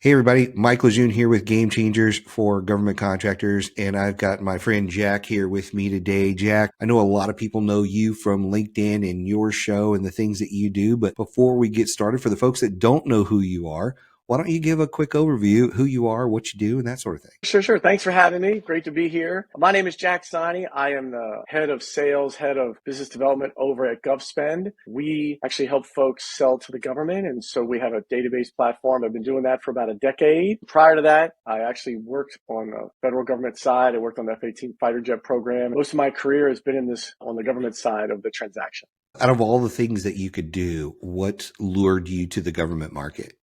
Hey everybody, Mike Lejeune here with Game Changers for Government Contractors, and I've got my friend Jack here with me today. Jack, I know a lot of people know you from LinkedIn and your show and the things that you do, but before we get started, for the folks that don't know who you are, why don't you give a quick overview, who you are, what you do, and that sort of thing? Sure. Thanks for having me. Great to be here. My name is Jack Siney. I am the head of sales, head of business development over at GovSpend. We actually help folks sell to the government, and so we have a database platform. I've been doing that for about a decade. Prior to that, I actually worked on the federal government side. I worked on the F-18 fighter jet program. Most of my career has been on the government side of the transaction. Out of all the things that you could do, what lured you to the government market?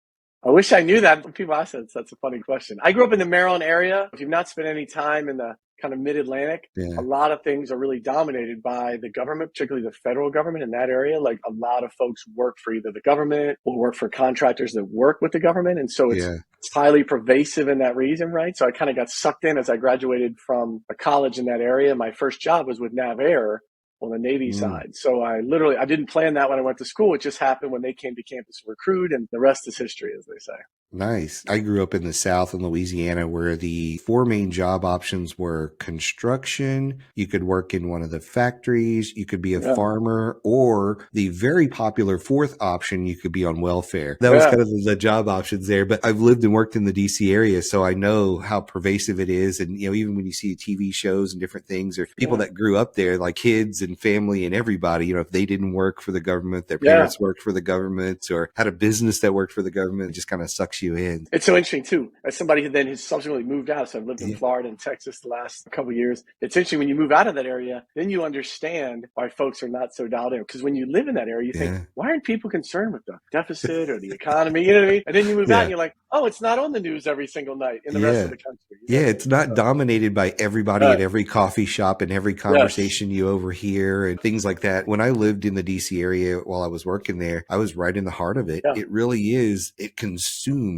I wish I knew that. People ask that. That's a funny question. I grew up in the Maryland area. If you've not spent any time in the kind of mid-Atlantic, a lot of things are really dominated by the government, particularly the federal government in that area. Like a lot of folks work for either the government or work for contractors that work with the government. And so it's highly pervasive in that region, right? So I kind of got sucked in as I graduated from a college in that area. My first job was with Nav Air on the Navy side. So I didn't plan that when I went to school. It just happened when they came to campus to recruit, and the rest is history, as they say. Nice. I grew up in the South in Louisiana where the four main job options were construction. You could work in one of the factories. You could be a farmer, or the very popular fourth option, you could be on welfare. That was kind of the job options there. But I've lived and worked in the DC area, so I know how pervasive it is. And, even when you see TV shows and different things, or people that grew up there, like kids and family and everybody, if they didn't work for the government, their parents worked for the government or had a business that worked for the government, it just kind of sucks you in. It's so interesting too. As somebody who then has subsequently moved out, so I've lived in Florida and Texas the last couple of years. It's interesting when you move out of that area, then you understand why folks are not so dialed in. Because when you live in that area, you think, why aren't people concerned with the deficit or the economy? You know what I mean? And then you move out and you're like, oh, it's not on the news every single night in the rest of the country. It's not dominated by everybody at every coffee shop and every conversation you overhear and things like that. When I lived in the DC area while I was working there, I was right in the heart of it. It really is. It consumes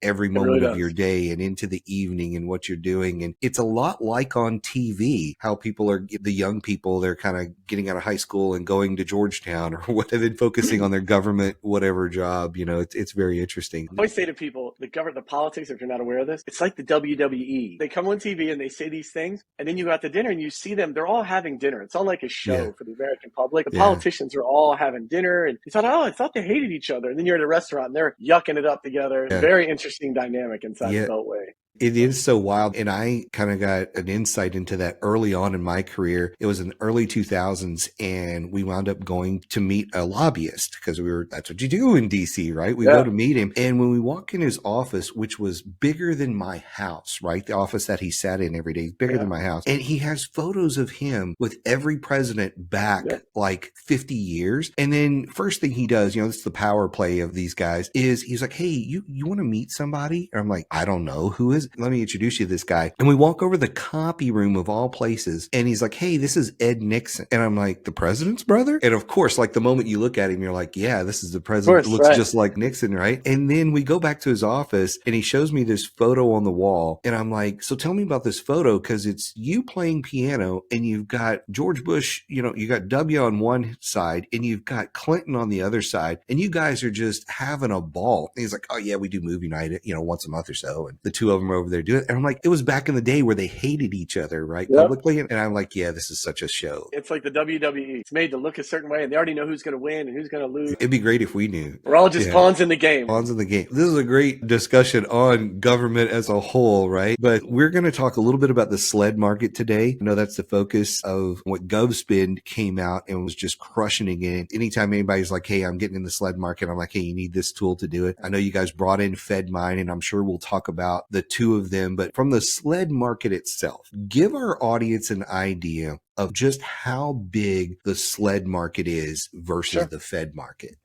every moment of your day and into the evening and what you're doing. And it's a lot like on TV, how people are, the young people, they're kind of getting out of high school and going to Georgetown or whatever, and focusing on their government, whatever job, it's very interesting. I always say to people, the politics, if you're not aware of this, it's like the WWE. They come on TV and they say these things, and then you go out to dinner and you see them, they're all having dinner. It's all like a show for the American public. The politicians are all having dinner, and you thought, I thought they hated each other. And then you're at a restaurant and they're yucking it up together. Very interesting dynamic inside the Beltway. It is so wild. And I kind of got an insight into that early on in my career. It was in the early 2000s, and we wound up going to meet a lobbyist because that's what you do in DC, right? We go to meet him. And when we walk in his office, which was bigger than my house, right? The office that he sat in every day is bigger than my house. And he has photos of him with every president back like 50 years. And then first thing he does, this is the power play of these guys, is he's like, hey, you want to meet somebody? And I'm like, I don't know. Who is it? Let me introduce you to this guy. And we walk over the copy room of all places. And he's like, hey, this is Ed Nixon. And I'm like, the president's brother? And of course, like the moment you look at him, you're like, yeah, this is the president. Looks just like Nixon, right? And then we go back to his office and he shows me this photo on the wall. And I'm like, so tell me about this photo, because it's you playing piano and you've got George Bush, you got W on one side and you've got Clinton on the other side. And you guys are just having a ball. And he's like, oh yeah, we do movie night, once a month or so. And the two of them are over there doing it. And I'm like, it was back in the day where they hated each other, right? Publicly. And I'm like, yeah, this is such a show. It's like the WWE. It's made to look a certain way, and they already know who's going to win and who's going to lose. It'd be great if we knew. We're all just pawns in the game. Pawns in the game. This is a great discussion on government as a whole, right? But we're going to talk a little bit about the Sled market today. I know that's the focus of what GovSpend came out and was just crushing it. Anytime anybody's like, hey, I'm getting in the Sled market, I'm like, hey, you need this tool to do it. I know you guys brought in FedMine, and I'm sure we'll talk about the two of them. But from the Sled market itself, give our audience an idea of just how big the Sled market is versus the Fed market.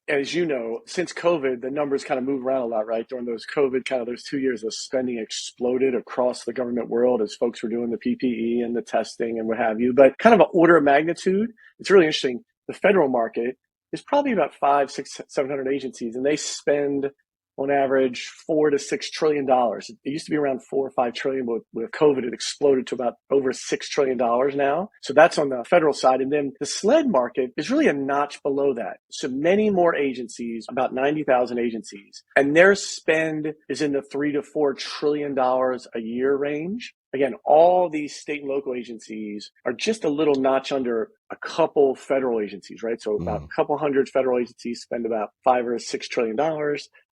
As you know, since COVID, the numbers kind of moved around a lot, right? During those 2 years, the spending exploded across the government world as folks were doing the PPE and the testing and what have you. But kind of an order of magnitude, it's really interesting. The federal market is probably about 500, 600, 700 agencies, and they spend on average $4 to $6 trillion. It used to be around 4 or 5 trillion, but with COVID, it exploded to about over $6 trillion now. So that's on the federal side. And then the SLED market is really a notch below that. So many more agencies, about 90,000 agencies, and their spend is in the $3 to $4 trillion a year range. Again, all these state and local agencies are just a little notch under a couple federal agencies, right? So about a couple hundred federal agencies spend about $5 or $6 trillion.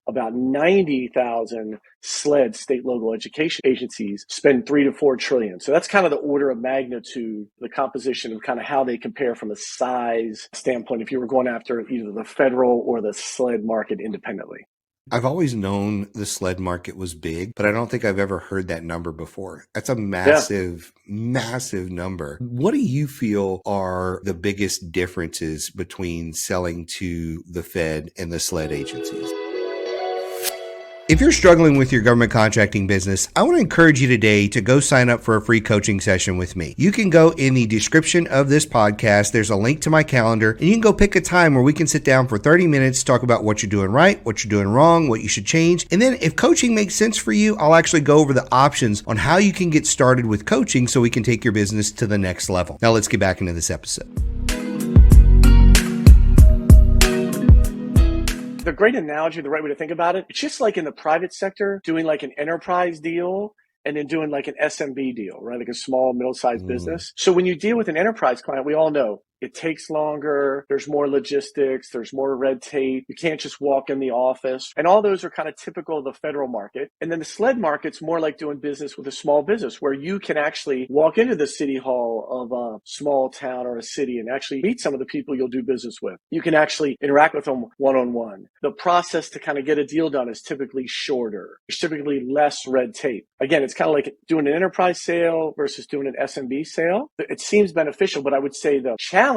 About 90,000 SLED, state local education agencies, spend $3 to $4 trillion. So that's kind of the order of magnitude, the composition of kind of how they compare from a size standpoint if you were going after either the federal or the SLED market independently. I've always known the SLED market was big, but I don't think I've ever heard that number before. That's a massive, massive number. What do you feel are the biggest differences between selling to the Fed and the SLED agencies? If you're struggling with your government contracting business, I want to encourage you today to go sign up for a free coaching session with me. You can go in the description of this podcast. There's a link to my calendar, and you can go pick a time where we can sit down for 30 minutes, talk about what you're doing right, what you're doing wrong, what you should change. And then if coaching makes sense for you, I'll actually go over the options on how you can get started with coaching so we can take your business to the next level. Now let's get back into this episode. The great analogy, the right way to think about it, it's just like in the private sector, doing like an enterprise deal and then doing like an SMB deal, right? Like a small, middle-sized business. So when you deal with an enterprise client, we all know it takes longer. There's more logistics. There's more red tape. You can't just walk in the office. And all those are kind of typical of the federal market. And then the SLED market's more like doing business with a small business where you can actually walk into the city hall of a small town or a city and actually meet some of the people you'll do business with. You can actually interact with them one-on-one. The process to kind of get a deal done is typically shorter. There's typically less red tape. Again, it's kind of like doing an enterprise sale versus doing an SMB sale. It seems beneficial, but I would say the challenge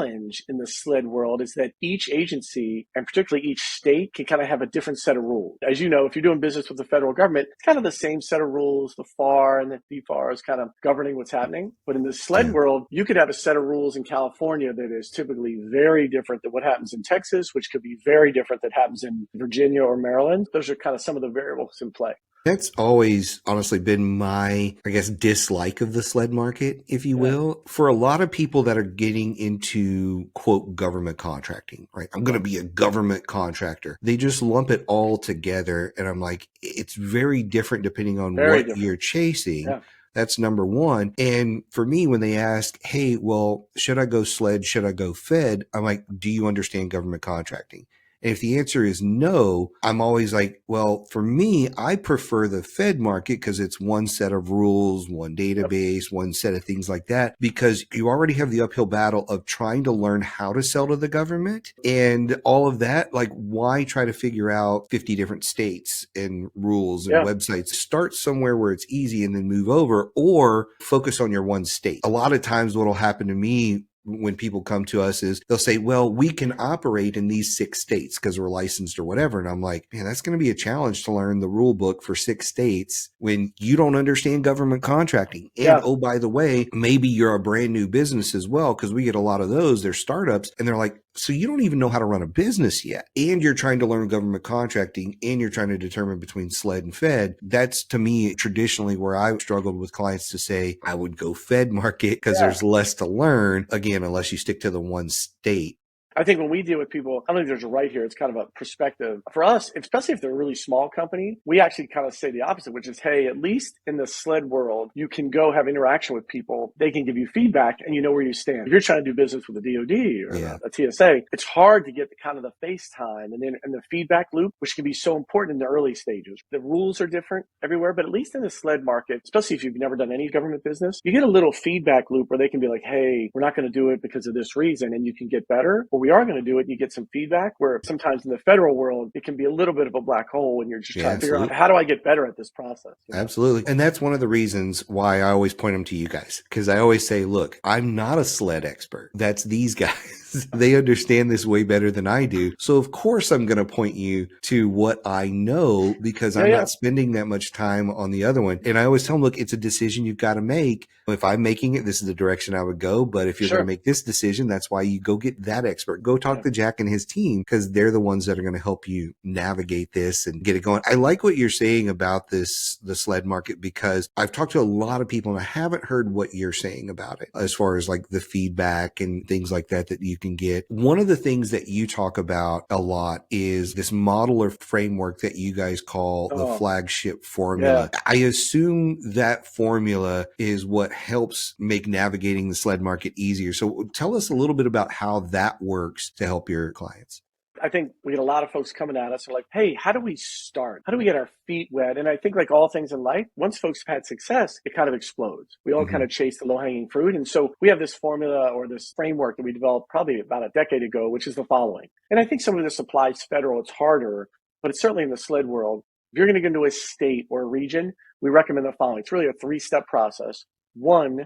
in the SLED world is that each agency, and particularly each state, can kind of have a different set of rules. As you know, if you're doing business with the federal government, it's kind of the same set of rules. The FAR and the DFAR is kind of governing what's happening. But in the SLED world, you could have a set of rules in California that is typically very different than what happens in Texas, which could be very different that happens in Virginia or Maryland. Those are kind of some of the variables in play. That's always honestly been my, I guess, dislike of the SLED market, if you will. For a lot of people that are getting into, quote, government contracting, right? I'm going to be a government contractor. They just lump it all together. And I'm like, it's very different depending on what you're chasing. Yeah. That's number one. And for me, when they ask, hey, well, should I go SLED? Should I go Fed? I'm like, do you understand government contracting? And if the answer is no, I'm always like, well, for me, I prefer the Fed market because it's one set of rules, one database, one set of things like that, because you already have the uphill battle of trying to learn how to sell to the government and all of that. Like, why try to figure out 50 different states and rules and websites? Start somewhere where it's easy and then move over, or focus on your one state. A lot of times what will happen to me when people come to us is they'll say, well, we can operate in these 6 states because we're licensed or whatever. And I'm like, man, that's going to be a challenge to learn the rule book for 6 states when you don't understand government contracting. And oh, by the way, maybe you're a brand new business as well, because we get a lot of those. They're startups and they're like, so you don't even know how to run a business yet. And you're trying to learn government contracting and you're trying to determine between SLED and Fed. That's to me traditionally where I struggled with clients to say I would go Fed market because there's less to learn, again, unless you stick to the one state. I think when we deal with people, I don't think there's a right here. It's kind of a perspective. For us, especially if they're a really small company, we actually kind of say the opposite, which is, hey, at least in the SLED world, you can go have interaction with people. They can give you feedback and you know where you stand. If you're trying to do business with a DOD or a TSA, it's hard to get the kind of the face time and the feedback loop, which can be so important in the early stages. The rules are different everywhere, but at least in the SLED market, especially if you've never done any government business, you get a little feedback loop where they can be like, hey, we're not going to do it because of this reason, and you can get better. Or we are going to do it and you get some feedback, where sometimes in the federal world, it can be a little bit of a black hole when you're just trying to figure out, how do I get better at this process? You know? Absolutely. And that's one of the reasons why I always point them to you guys, because I always say, look, I'm not a SLED expert. That's these guys. because they understand this way better than I do. So of course I'm going to point you to what I know because I'm not spending that much time on the other one. And I always tell them, look, it's a decision you've got to make. If I'm making it, this is the direction I would go. But if you're going to make this decision, that's why you go get that expert. Go talk to Jack and his team, because they're the ones that are going to help you navigate this and get it going. I like what you're saying about the sled market, because I've talked to a lot of people and I haven't heard what you're saying about it as far as like the feedback and things like that you can get. One of the things that you talk about a lot is this model or framework that you guys call the Flagship formula. I assume that formula is what helps make navigating the sled market easier. So tell us a little bit about how that works to help your clients. I think we get a lot of folks coming at us and like, hey, how do we start? How do we get our feet wet? And I think like all things in life, once folks have had success, it kind of explodes. We all kind of chase the low-hanging fruit. And so we have this formula or this framework that we developed probably about a decade ago, which is the following. And I think some of this applies federal. It's harder, but it's certainly in the sled world. If you're going to go into a state or a region, we recommend the following. It's really a 3-step process. 1,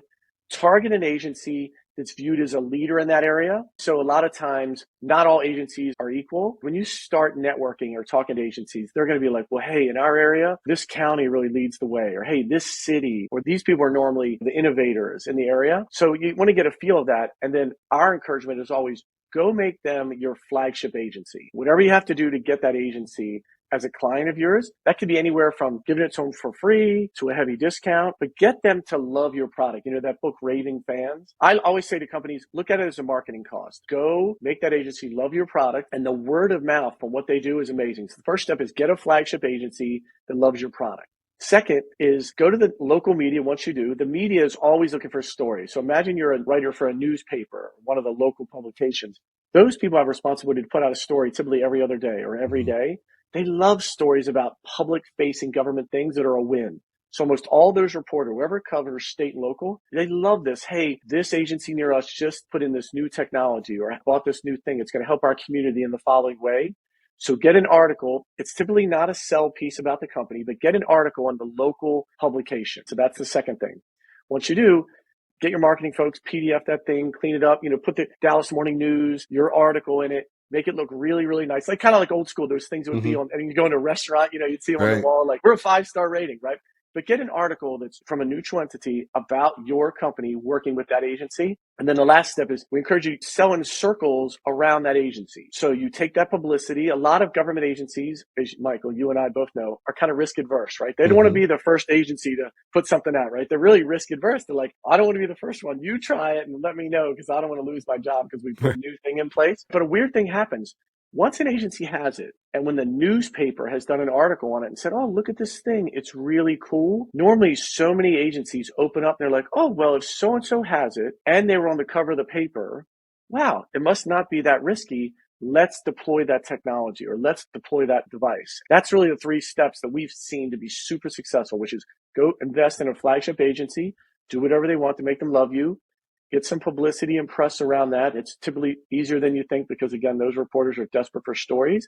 target an agency that's viewed as a leader in that area. So a lot of times, not all agencies are equal. When you start networking or talking to agencies, they're going to be like, well, hey, in our area, this county really leads the way. Or, hey, this city, or these people are normally the innovators in the area. So you want to get a feel of that. And then our encouragement is always go make them your flagship agency. Whatever you have to do to get that agency as a client of yours, that could be anywhere from giving it to them for free to a heavy discount, but get them to love your product. You know, that book, Raving Fans? I always say to companies, look at it as a marketing cost. Go make that agency love your product, and the word of mouth from what they do is amazing. So the first step is get a flagship agency that loves your product. Second is go to the local media. Once you do, the media is always looking for stories. So imagine you're a writer for a newspaper, one of the local publications. Those people have responsibility to put out a story typically every other day or every day. They love stories about public-facing government things that are a win. So almost all those reporters, whoever covers state and local, they love this. Hey, this agency near us just put in this new technology or bought this new thing. It's going to help our community in the following way. So get an article. It's typically not a sell piece about the company, but get an article on the local publication. So that's the second thing. Once you do, get your marketing folks, PDF that thing, clean it up, put the Dallas Morning News, your article in it. Make it look really, really nice. Like kind of like old school, those things that would be on, and you go into a restaurant, you'd see them on the wall, like we're a 5-star rating, right? But get an article that's from a neutral entity about your company working with that agency. And then the last step is we encourage you to sell in circles around that agency. So you take that publicity. A lot of government agencies, as Michael, you and I both know, are kind of risk adverse, right? They don't want to be the first agency to put something out, right? They're really risk adverse. They're like, I don't want to be the first one. You try it and let me know because I don't want to lose my job because we put a new thing in place. But a weird thing happens. Once an agency has it, and when the newspaper has done an article on it and said, oh, look at this thing, it's really cool. Normally, so many agencies open up, and they're like, oh, well, if so-and-so has it, and they were on the cover of the paper, wow, it must not be that risky. Let's deploy that technology or let's deploy that device. That's really the 3 steps that we've seen to be super successful, which is go invest in a flagship agency, do whatever they want to make them love you, get some publicity and press around that. It's typically easier than you think because, again, those reporters are desperate for stories.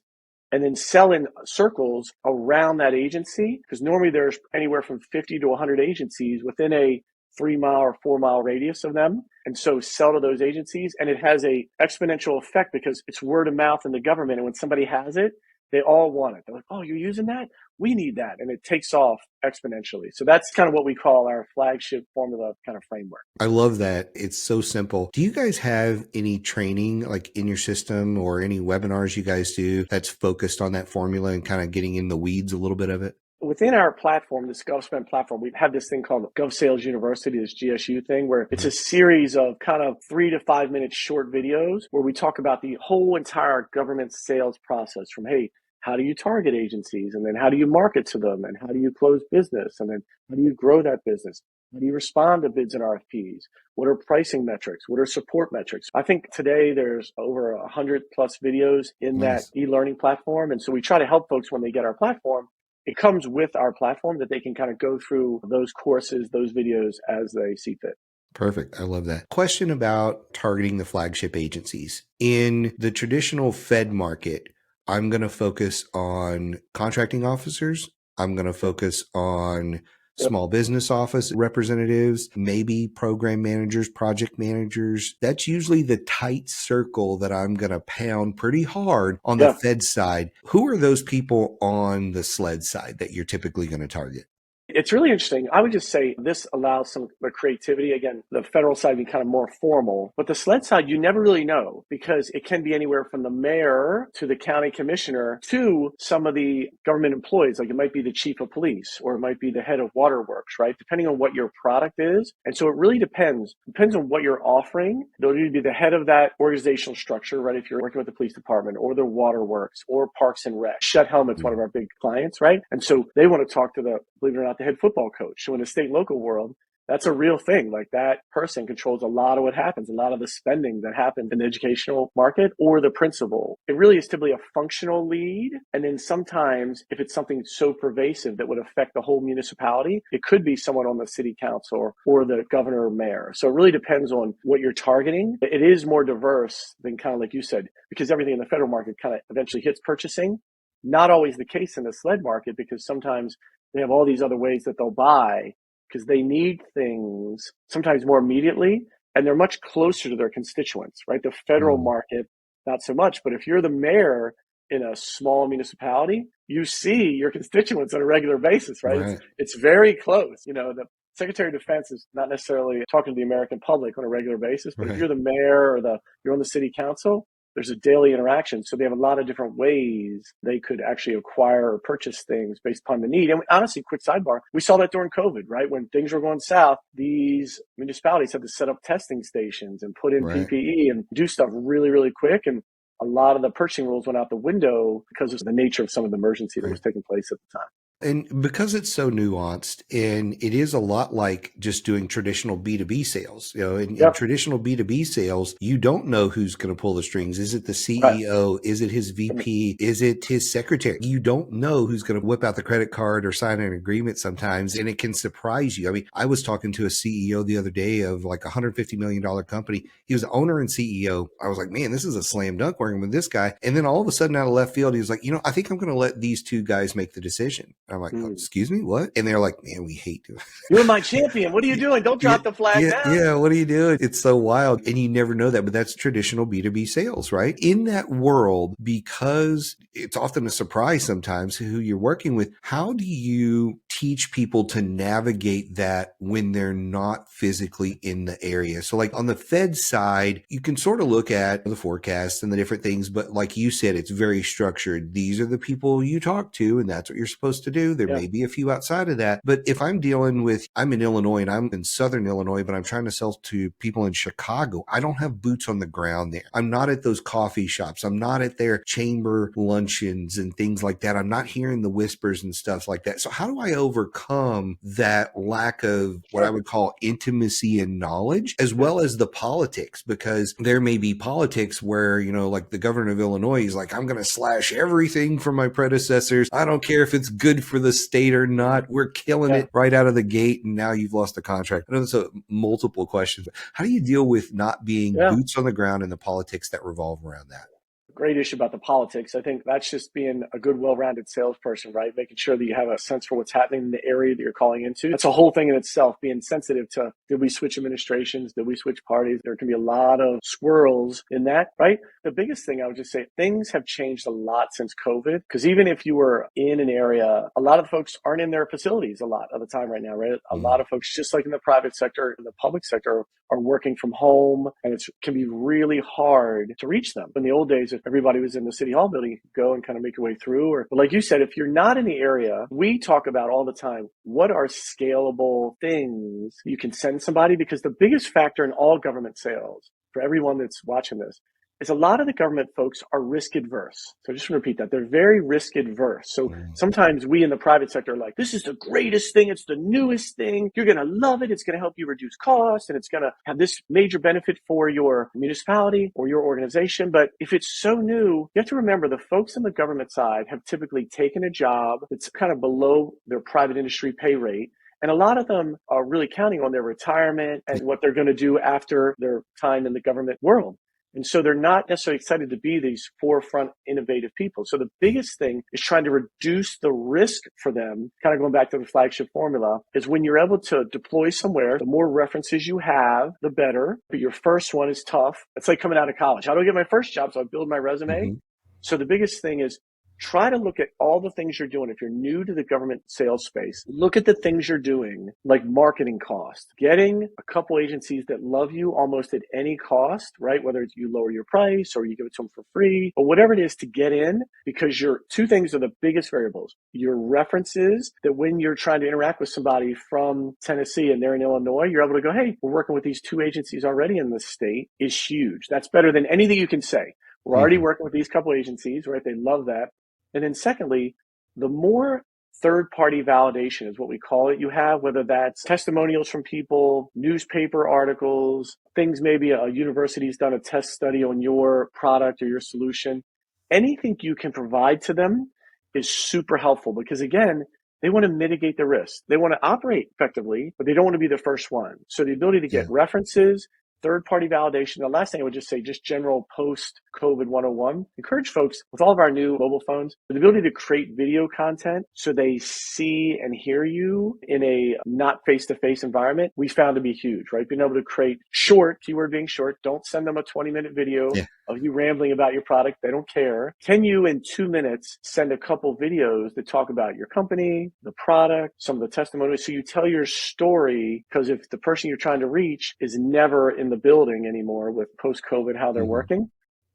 And then sell in circles around that agency because normally there's anywhere from 50 to 100 agencies within a 3-mile or 4-mile radius of them. And so sell to those agencies. And it has a exponential effect because it's word of mouth in the government. And when somebody has it, they all want it. They're like, oh, you're using that? We need that. And it takes off exponentially. So that's kind of what we call our flagship formula kind of framework. I love that. It's so simple. Do you guys have any training like in your system or any webinars you guys do that's focused on that formula and kind of getting in the weeds a little bit of it? Within our platform, this GovSpend platform, we have this thing called GovSales University, this GSU thing, where it's a series of kind of 3 to 5 minute short videos where we talk about the whole entire government sales process from, hey, how do you target agencies? And then how do you market to them? And how do you close business? And then how do you grow that business? How do you respond to bids and RFPs? What are pricing metrics? What are support metrics? I think today there's over 100 plus videos in that e-learning platform. And so we try to help folks when they get our platform. It comes with our platform that they can kind of go through those courses, those videos as they see fit. Perfect. I love that. Question about targeting the flagship agencies. In the traditional Fed market, I'm going to focus on contracting officers. I'm going to focus on Yep. small business office representatives, maybe program managers, project managers. That's usually the tight circle that I'm going to pound pretty hard on the Yeah. Fed side. Who are those people on the Sled side that you're typically going to target? It's really interesting. I would just say this allows some creativity. Again, the federal side being kind of more formal, but the SLED side, you never really know because it can be anywhere from the mayor to the county commissioner to some of the government employees. Like it might be the chief of police or it might be the head of waterworks, right? Depending on what your product is. And so it really depends on what you're offering. They'll either be the head of that organizational structure, right? If you're working with the police department or the waterworks or Parks and Rec. Shed Helmet's one of our big clients, right? And so they want to talk to the, believe it or not, the head football coach. So in the state and local world, that's a real thing. Like that person controls a lot of what happens, a lot of the spending that happens in the educational market or the principal. It really is typically a functional lead. And then sometimes if it's something so pervasive that would affect the whole municipality, it could be someone on the city council or the governor or mayor. So it really depends on what you're targeting. It is more diverse than kind of like you said, because everything in the federal market kind of eventually hits purchasing. Not always the case in the SLED market because sometimes they have all these other ways that they'll buy because they need things sometimes more immediately and they're much closer to their constituents, right? The federal market, not so much. But if you're the mayor in a small municipality, you see your constituents on a regular basis, right? Right. It's very close. You know, the Secretary of Defense is not necessarily talking to the American public on a regular basis, but if you're the mayor or you're on the city council, there's a daily interaction. So they have a lot of different ways they could actually acquire or purchase things based upon the need. And honestly, quick sidebar, we saw that during COVID, right? When things were going south, these municipalities had to set up testing stations and put in PPE and do stuff really, really quick. And a lot of the purchasing rules went out the window because of the nature of some of the emergency that was taking place at the time. And because it's so nuanced and it is a lot like just doing traditional B2B sales, you know, in traditional B2B sales, you don't know who's going to pull the strings. Is it the CEO? Right. Is it his VP? Is it his secretary? You don't know who's going to whip out the credit card or sign an agreement sometimes. And it can surprise you. I mean, I was talking to a CEO the other day of like $150 million company. He was the owner and CEO. I was like, man, this is a slam dunk working with this guy. And then all of a sudden out of left field, he was like, you know, I think I'm going to let these two guys make the decision. I'm like, oh, excuse me, what? And they're like, man, we hate doing it. You're my champion. What are you doing? Don't drop the flag now. Yeah, what are you doing? It's so wild. And you never know that, but that's traditional B2B sales, right? In that world, because it's often a surprise sometimes who you're working with, how do you teach people to navigate that when they're not physically in the area? So like on the Fed side, you can sort of look at the forecasts and the different things, but like you said, it's very structured. These are the people you talk to, and that's what you're supposed to do. There may be a few outside of that. But if I'm dealing with, I'm in Illinois and I'm in Southern Illinois, but I'm trying to sell to people in Chicago, I don't have boots on the ground there. I'm not at those coffee shops. I'm not at their chamber luncheons and things like that. I'm not hearing the whispers and stuff like that. So how do I overcome that lack of what I would call intimacy and knowledge, as well as the politics? Because there may be politics where, you know, like the governor of Illinois is like, I'm going to slash everything from my predecessors. I don't care if it's good for the state or not. We're killing it right out of the gate. And now you've lost the contract. I know there's multiple questions. But how do you deal with not being boots on the ground and the politics that revolve around that? Great issue about the politics. I think that's just being a good, well-rounded salesperson, right? Making sure that you have a sense for what's happening in the area that you're calling into. That's a whole thing in itself, being sensitive to, did we switch administrations? Did we switch parties? There can be a lot of swirls in that, right? The biggest thing I would just say, things have changed a lot since COVID, because even if you were in an area, a lot of folks aren't in their facilities a lot of the time right now, right? A lot of folks, just like in the private sector, in the public sector, are working from home, and it can be really hard to reach them. In the old days, if everybody was in the city hall building, you could go and kind of make your way through. But like you said, if you're not in the area, we talk about all the time, what are scalable things you can send somebody? Because the biggest factor in all government sales, for everyone that's watching this, is a lot of the government folks are risk adverse. So just to repeat that, they're very risk adverse. So sometimes we in the private sector are like, this is the greatest thing. It's the newest thing. You're going to love it. It's going to help you reduce costs, and it's going to have this major benefit for your municipality or your organization. But if it's so new, you have to remember the folks on the government side have typically taken a job that's kind of below their private industry pay rate. And a lot of them are really counting on their retirement and what they're going to do after their time in the government world. And so they're not necessarily excited to be these forefront innovative people. So the biggest thing is trying to reduce the risk for them, kind of going back to the flagship formula, is when you're able to deploy somewhere, the more references you have, the better. But your first one is tough. It's like coming out of college. How do I get my first job? So I build my resume. Mm-hmm. So the biggest thing is try to look at all the things you're doing. If you're new to the government sales space, look at the things you're doing, like marketing cost, getting a couple agencies that love you almost at any cost, right? Whether it's you lower your price or you give it to them for free, or whatever it is to get in, because your two things are the biggest variables. Your references, that when you're trying to interact with somebody from Tennessee and they're in Illinois, you're able to go, hey, we're working with these two agencies already in this state, is huge. That's better than anything you can say. We're already working with these couple agencies, right? They love that. And then secondly, the more third-party validation is what we call it you have, whether that's testimonials from people, newspaper articles, things maybe a university's done a test study on your product or your solution. Anything you can provide to them is super helpful because, again, they want to mitigate the risk. They want to operate effectively, but they don't want to be the first one. So the ability to get references, third-party validation. The last thing I would just say, just general post-COVID 101, encourage folks with all of our new mobile phones, the ability to create video content so they see and hear you in a not face-to-face environment, we found to be huge, right? Being able to create short, keyword being short, don't send them a 20-minute video of you rambling about your product. They don't care. Can you, in 2 minutes, send a couple videos that talk about your company, the product, some of the testimonies, so you tell your story, because if the person you're trying to reach is never in the building anymore with post-COVID, how they're working,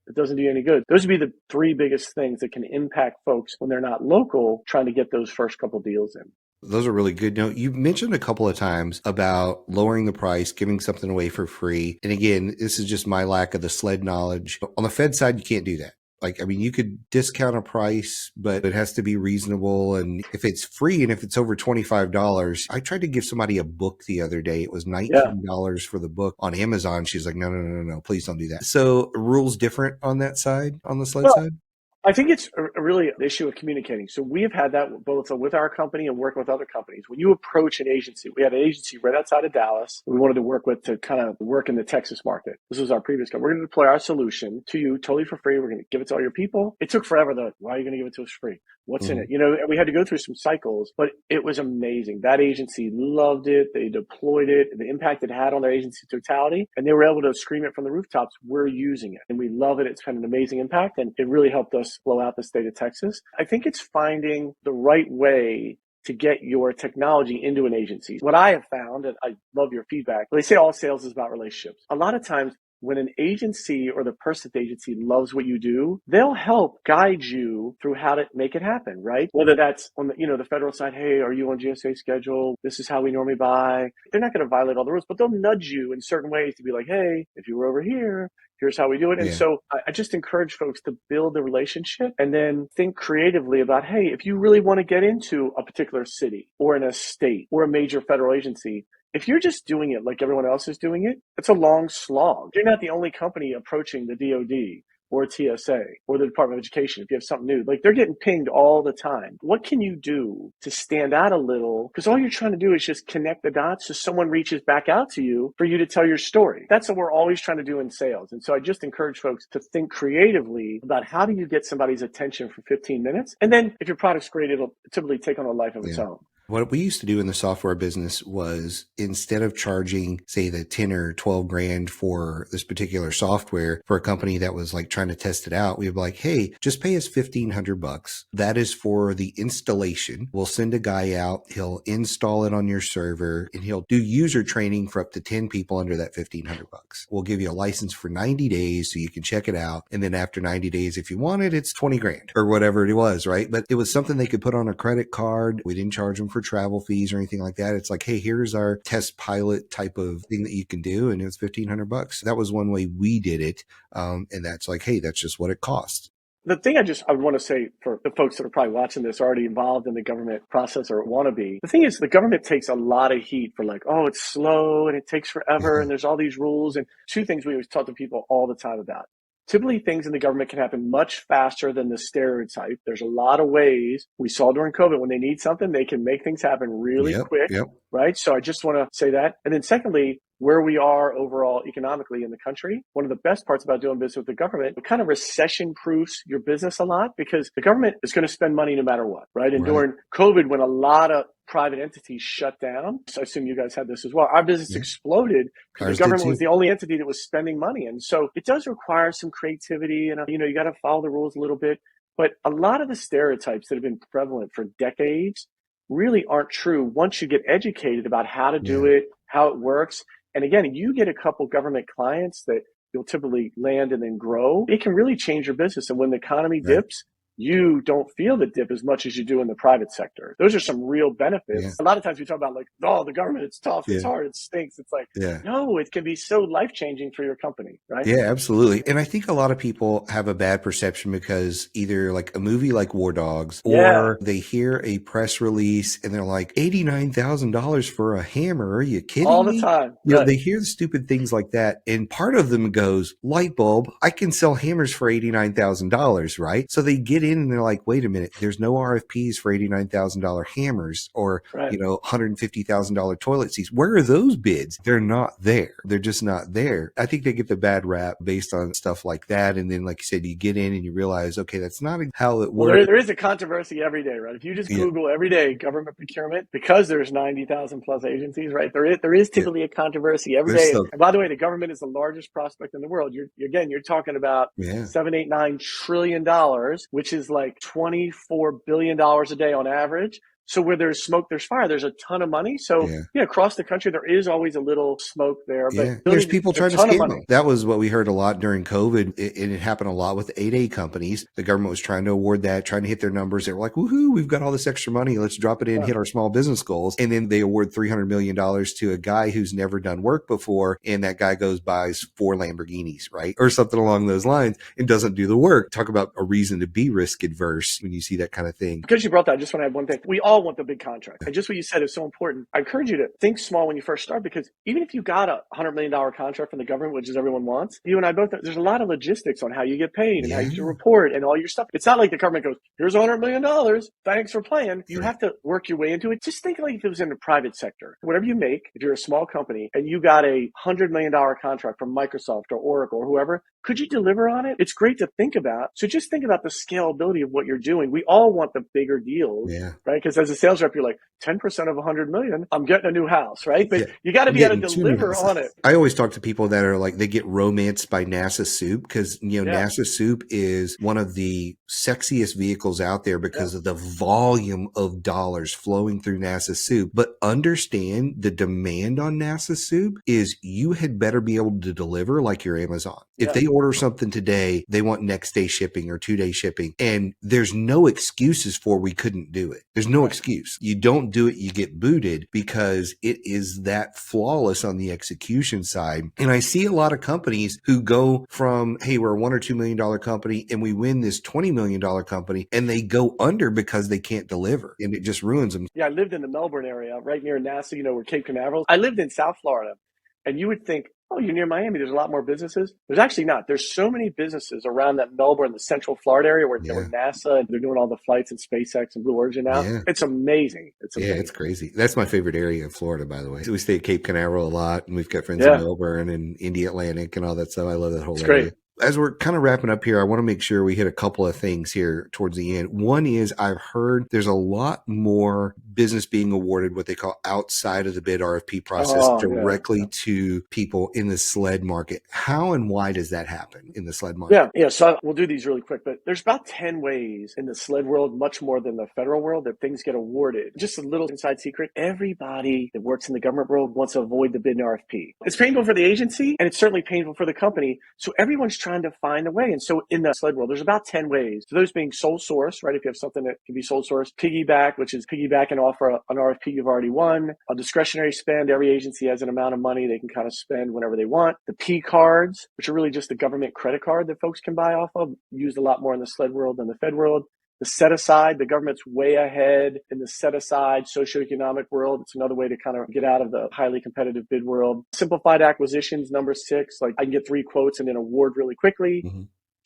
it doesn't do you any good. Those would be the three biggest things that can impact folks when they're not local, trying to get those first couple deals in. Those are really good. Now, you mentioned a couple of times about lowering the price, giving something away for free. And again, this is just my lack of the Sled knowledge. On the Fed side, you can't do that. Like, I mean, you could discount a price, but it has to be reasonable. And if it's free and if it's over $25, I tried to give somebody a book the other day. It was $19 for the book on Amazon. She's like, no, please don't do that. So rules different on that side, on the Sled side? I think it's really an issue of communicating. So we have had that both with our company and working with other companies. When you approach an agency, we had an agency right outside of Dallas we wanted to work with to kind of work in the Texas market. This was our previous company. We're going to deploy our solution to you totally for free. We're going to give it to all your people. It took forever though. Why are you going to give it to us free? What's in it? You know, and we had to go through some cycles, but it was amazing. That agency loved it. They deployed it, the impact it had on their agency totality, and they were able to scream it from the rooftops. We're using it and we love it. It's had an amazing impact and it really helped us blow out the state of Texas. I think it's finding the right way to get your technology into an agency. What I have found, and I love your feedback, they say all sales is about relationships. A lot of times when an agency or the person at the agency loves what you do, they'll help guide you through how to make it happen, right? Whether that's on the federal side, hey, are you on GSA schedule? This is how we normally buy. They're not going to violate all the rules, but they'll nudge you in certain ways to be like, hey, if you were over here, here's how we do it. And so I just encourage folks to build the relationship and then think creatively about, hey, if you really want to get into a particular city or in a state or a major federal agency, if you're just doing it like everyone else is doing it, it's a long slog. You're not the only company approaching the DoD or TSA or the Department of Education if you have something new. Like, they're getting pinged all the time. What can you do to stand out a little? Because all you're trying to do is just connect the dots so someone reaches back out to you for you to tell your story. That's what we're always trying to do in sales. And so I just encourage folks to think creatively about how do you get somebody's attention for 15 minutes? And then if your product's great, it'll typically take on a life of its own. What we used to do in the software business was, instead of charging, say, the 10 or 12 grand for this particular software for a company that was like trying to test it out, we would be like, hey, just pay us $1,500. That is for the installation. We'll send a guy out. He'll install it on your server and he'll do user training for up to 10 people under that $1,500. We'll give you a license for 90 days so you can check it out. And then after 90 days, if you want it, it's 20 grand or whatever it was, right? But it was something they could put on a credit card. We didn't charge them for travel fees or anything like that. It's like, hey, here's our test pilot type of thing that you can do. And it was $1,500. That was one way we did it. And that's like, hey, that's just what it costs. The thing I want to say for the folks that are probably watching this, already involved in the government process or want to be, the thing is the government takes a lot of heat for like, oh, it's slow and it takes forever and there's all these rules. And two things we always talk to people all the time about. Typically, things in the government can happen much faster than the stereotype. There's a lot of ways we saw during COVID when they need something, they can make things happen really quick, right? So I just want to say that. And then secondly, where we are overall economically in the country. One of the best parts about doing business with the government, it kind of recession proofs your business a lot because the government is going to spend money no matter what, right? And during COVID, when a lot of private entities shut down, so I assume you guys had this as well, our business exploded because the government was the only entity that was spending money. And so it does require some creativity and, you got to follow the rules a little bit. But a lot of the stereotypes that have been prevalent for decades really aren't true once you get educated about how to do it, how it works. And again, you get a couple government clients that you'll typically land and then grow. It can really change your business. And when the economy dips, you don't feel the dip as much as you do in the private sector. Those are some real benefits. Yeah. A lot of times we talk about like, oh, the government, it's tough, it's hard, it stinks. It's like, no, it can be so life-changing for your company, right? Yeah, absolutely. And I think a lot of people have a bad perception because either like a movie like War Dogs or they hear a press release and they're like, $89,000 for a hammer. Are you kidding All me? the time. You know, they hear the stupid things like that. And part of them goes, light bulb, I can sell hammers for $89,000, right? So they get in and they're like, wait a minute, there's no RFPs for $89,000 hammers or, $150,000 toilet seats. Where are those bids? They're not there. They're just not there. I think they get the bad rap based on stuff like that. And then, like you said, you get in and you realize, okay, that's not how it works. Well, there is a controversy every day, right? If you just Google every day government procurement, because there's 90,000 plus agencies, right? There is typically a controversy every day. And by the way, the government is the largest prospect in the world. You're talking about $7, $8, $9 trillion, which is like $24 billion a day on average. So where there's smoke, there's fire. There's a ton of money. So across the country, there is always a little smoke there. But there's people trying to scam them. That was what we heard a lot during COVID. It happened a lot with 8A companies. The government was trying to award that, trying to hit their numbers. They were like, woohoo, we've got all this extra money. Let's drop it in, hit our small business goals. And then they award $300 million to a guy who's never done work before. And that guy goes, buys 4 Lamborghinis, right? Or something along those lines and doesn't do the work. Talk about a reason to be risk adverse when you see that kind of thing. Because you brought that, I just want to add one thing. We all want the big contract. And just what you said is so important. I encourage you to think small when you first start, because even if you got a $100 million contract from the government, which is everyone wants, you and I both know there's a lot of logistics on how you get paid and how you report and all your stuff. It's not like the government goes, here's $100 million. Thanks for playing. You have to work your way into it. Just think like if it was in the private sector. Whatever you make, if you're a small company and you got a $100 million contract from Microsoft or Oracle or whoever, could you deliver on it? It's great to think about. So just think about the scalability of what you're doing. We all want the bigger deals, right? Because as a sales rep, you're like, 10% of 100 million, I'm getting a new house, right? But you got to be able to deliver on it. I always talk to people that are like, they get romanced by NASA Soup because, NASA Soup is one of the sexiest vehicles out there because of the volume of dollars flowing through NASA Soup. But understand the demand on NASA Soup is you had better be able to deliver like your Amazon. If they order something today, they want next day shipping or 2-day shipping. And there's no excuses for we couldn't do it. There's no excuse. You don't do it, you get booted because it is that flawless on the execution side. And I see a lot of companies who go from, hey, we're a $1 or $2 million company and we win this $20 million company and they go under because they can't deliver and it just ruins them. Yeah, I lived in the Melbourne area right near NASA, where Cape Canaveral. I lived in South Florida and you would think, oh, you're near Miami, there's a lot more businesses. There's actually not. There's so many businesses around that Melbourne, the Central Florida area where NASA, and they're doing all the flights and SpaceX and Blue Origin now. It's amazing. It's amazing. Yeah, it's crazy. That's my favorite area in Florida, by the way. We stay at Cape Canaveral a lot, and we've got friends in Melbourne and India Atlantic and all that stuff. I love that whole area. Great. As we're kind of wrapping up here, I want to make sure we hit a couple of things here towards the end. One is I've heard there's a lot more business being awarded what they call outside of the bid RFP process directly to people in the sled market. How and why does that happen in the sled market? Yeah. So we'll do these really quick, but there's about 10 ways in the sled world, much more than the federal world, that things get awarded. Just a little inside secret. Everybody that works in the government world wants to avoid the bid and RFP. It's painful for the agency and it's certainly painful for the company. So everyone's trying to find a way. And so in the sled world, there's about 10 ways. So those being sole source, right? If you have something that can be sole source, piggyback, which is piggybacking off an RFP you've already won, a discretionary spend. Every agency has an amount of money they can kind of spend whenever they want. The P cards, which are really just a government credit card that folks can buy off of, used a lot more in the sled world than the Fed world. The set aside, the government's way ahead in the set aside socioeconomic world. It's another way to kind of get out of the highly competitive bid world. Simplified acquisitions, number 6, like I can get 3 quotes and then award really quickly.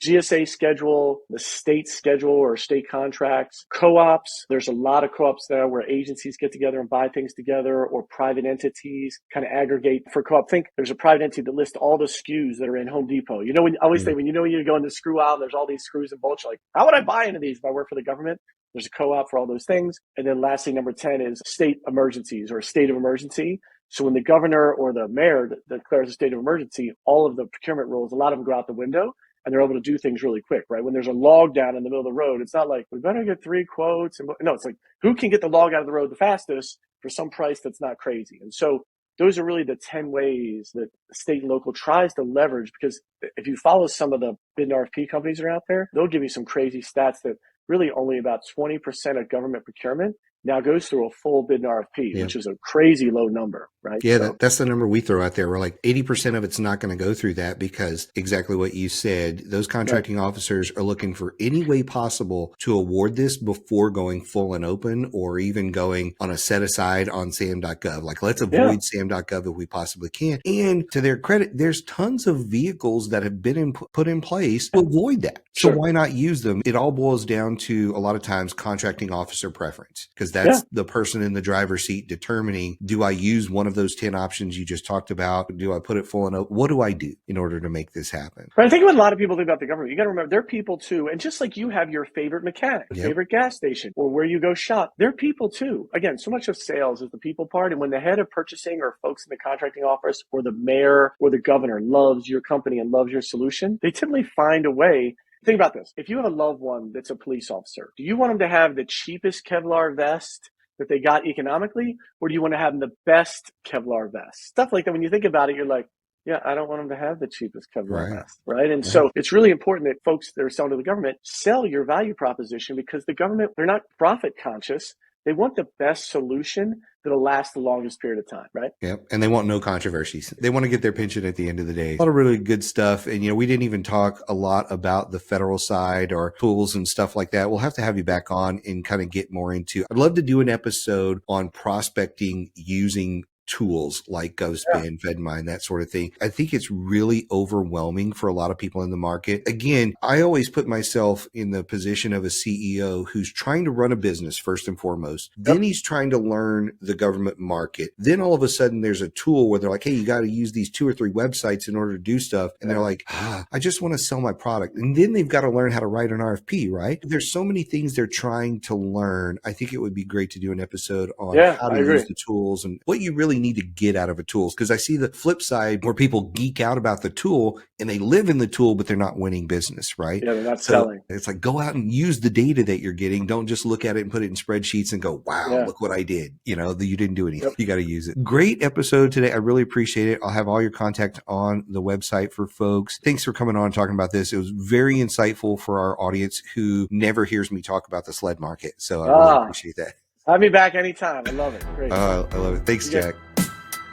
GSA schedule, the state schedule or state contracts, co-ops. There's a lot of co-ops there where agencies get together and buy things together, or private entities kind of aggregate for co-op. Think there's a private entity that lists all the SKUs that are in Home Depot. You know, I always say when you go in the screw aisle, there's all these screws and bolts. You're like, how would I buy into these if I work for the government? There's a co-op for all those things. And then lastly, number 10 is state emergencies or a state of emergency. So when the governor or the mayor declares a state of emergency, all of the procurement rules, a lot of them go out the window, and they're able to do things really quick, right? When there's a log down in the middle of the road, it's not like, we better get 3 quotes. No, it's like, who can get the log out of the road the fastest for some price that's not crazy? And so those are really the 10 ways that state and local tries to leverage, because if you follow some of the bid and RFP companies that are out there, they'll give you some crazy stats that really only about 20% of government procurement now goes through a full bid and RFP, which is a crazy low number, right? Yeah, so, that's the number we throw out there. We're like 80% of it's not going to go through that, because exactly what you said, those contracting officers are looking for any way possible to award this before going full and open, or even going on a set aside on sam.gov. Like, let's avoid sam.gov if we possibly can. And to their credit, there's tons of vehicles that have been put in place to avoid that. So why not use them? It all boils down to, a lot of times, contracting officer preference, because that's the person in the driver's seat determining, do I use one of those 10 options you just talked about? Do I put it full and open? What do I do in order to make this happen? Right. I think what a lot of people think about the government, you got to remember, they're people too. And just like you have your favorite mechanic, favorite gas station, or where you go shop, they're people too. Again, so much of sales is the people part. And when the head of purchasing or folks in the contracting office or the mayor or the governor loves your company and loves your solution, they typically find a way. Think about this. If you have a loved one that's a police officer, do you want them to have the cheapest Kevlar vest that they got economically, or do you want to have them the best Kevlar vest? Stuff like that. When you think about it, you're like, yeah, I don't want them to have the cheapest Kevlar vest, right? And so it's really important that folks that are selling to the government sell your value proposition, because the government, they're not profit conscious. They want the best solution that'll last the longest period of time, right? Yep. And they want no controversies. They want to get their pension at the end of the day. A lot of really good stuff. And, we didn't even talk a lot about the federal side or tools and stuff like that. We'll have to have you back on and kind of get more into. I'd love to do an episode on prospecting using tools like GovSpend, FedMine, that sort of thing. I think it's really overwhelming for a lot of people in the market. Again, I always put myself in the position of a CEO who's trying to run a business first and foremost. Then he's trying to learn the government market. Then all of a sudden there's a tool where they're like, hey, you got to use these 2 or 3 websites in order to do stuff. And they're like, I just want to sell my product. And then they've got to learn how to write an RFP, right? There's so many things they're trying to learn. I think it would be great to do an episode on how to use the tools and what you really need to get out of a tool. Because I see the flip side where people geek out about the tool and they live in the tool, but they're not winning business, right? Yeah, they're not selling. It's like, go out and use the data that you're getting. Don't just look at it and put it in spreadsheets and go, wow, look what I did. You didn't do anything. You got to use it. Great episode today. I really appreciate it. I'll have all your contact on the website for folks. Thanks for coming on and talking about this. It was very insightful for our audience who never hears me talk about the sled market. So I really appreciate that. Have me back anytime. I love it. Great. I love it. Thanks, Jack.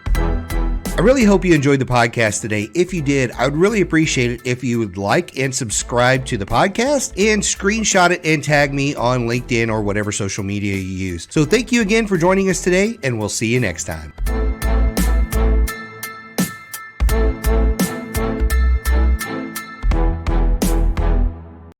I really hope you enjoyed the podcast today. If you did, I would really appreciate it if you would like and subscribe to the podcast and screenshot it and tag me on LinkedIn or whatever social media you use. So thank you again for joining us today, and we'll see you next time.